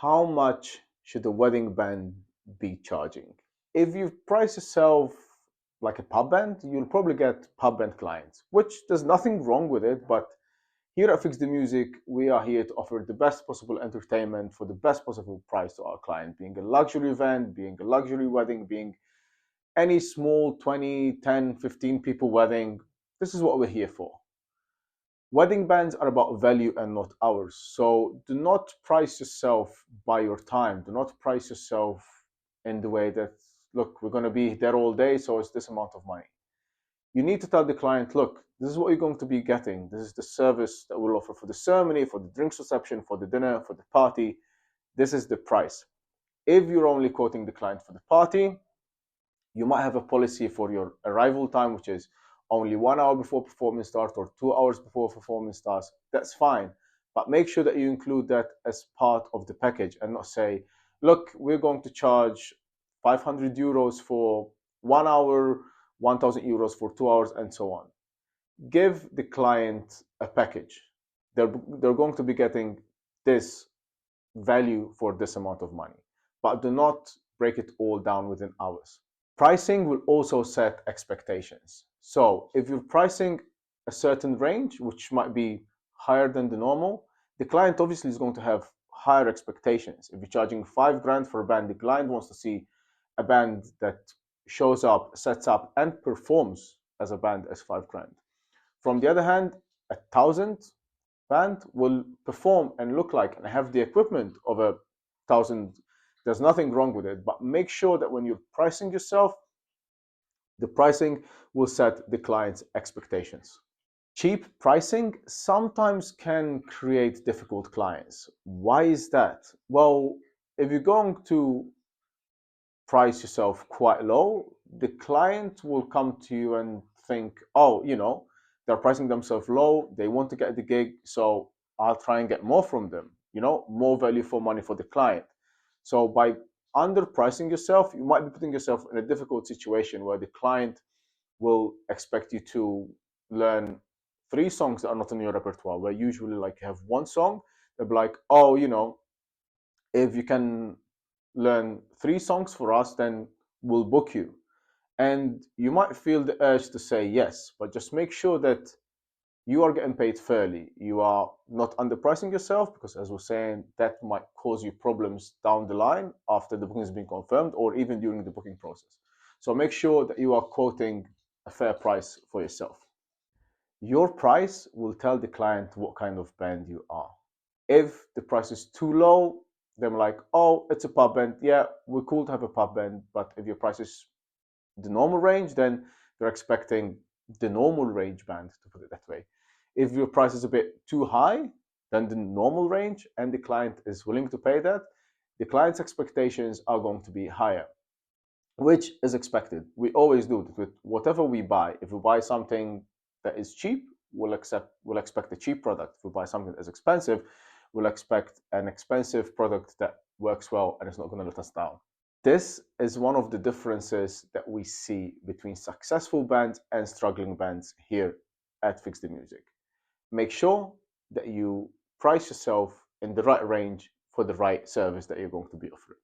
How much should a wedding band be charging? If you price yourself like a pub band, you'll probably get pub band clients, which there's nothing wrong with it. But here at Fix the Music, we are here to offer the best possible entertainment for the best possible price to our client, being a luxury event, being a luxury wedding, being any small 20, 10, 15 people wedding. This is what we're here for. Wedding bands are about value and not hours. So do not price yourself by your time. Do not price yourself in the way that, look, we're going to be there all day, so it's this amount of money. You need to tell the client, look, this is what you're going to be getting. This is the service that we'll offer for the ceremony, for the drinks reception, for the dinner, for the party. This is the price. If you're only quoting the client for the party, you might have a policy for your arrival time, which is only 1 hour before performance starts or 2 hours before performance starts. That's fine. But make sure that you include that as part of the package and not say, look, we're going to charge 500 euros for 1 hour, 1,000 euros for 2 hours, and so on. Give the client a package. They're going to be getting this value for this amount of money, but do not break it all down within hours. Pricing will also set expectations. So if you're pricing a certain range, which might be higher than the normal, the client obviously is going to have higher expectations. If you're charging 5 grand for a band, the client wants to see a band that shows up, sets up, and performs as a band as 5 grand. From the other hand, 1,000 band will perform and look like and have the equipment of 1,000. There's nothing wrong with it, but make sure that when you're pricing yourself, the pricing will set the client's expectations. Cheap pricing sometimes can create difficult clients. Why is that? Well, if you're going to price yourself quite low, the client will come to you and think, oh, they're pricing themselves low, they want to get the gig, so I'll try and get more from them, more value for money for the client. So by underpricing yourself, you might be putting yourself in a difficult situation where the client will expect you to learn 3 songs that are not in your repertoire, where usually like you have 1 song. They'll be like, oh, if you can learn 3 songs for us, then we'll book you. And you might feel the urge to say yes, but just make sure that you are getting paid fairly. You are not underpricing yourself, because as we're saying, that might cause you problems down the line after the booking has been confirmed or even during the booking process. So make sure that you are quoting a fair price for yourself. Your price will tell the client what kind of band you are. If the price is too low, they're like, oh, it's a pub band. Yeah, we're cool to have a pub band. But if your price is the normal range, then they're expecting the normal range band, to put it that way. If your price is a bit too high than the normal range and the client is willing to pay that, the client's expectations are going to be higher, which is expected. We always do it with whatever we buy. If we buy something that is cheap, we'll expect a cheap product. If we buy something that is expensive, we'll expect an expensive product that works well and is not going to let us down. This is one of the differences that we see between successful bands and struggling bands here at Fix the Music. Make sure that you price yourself in the right range for the right service that you're going to be offering.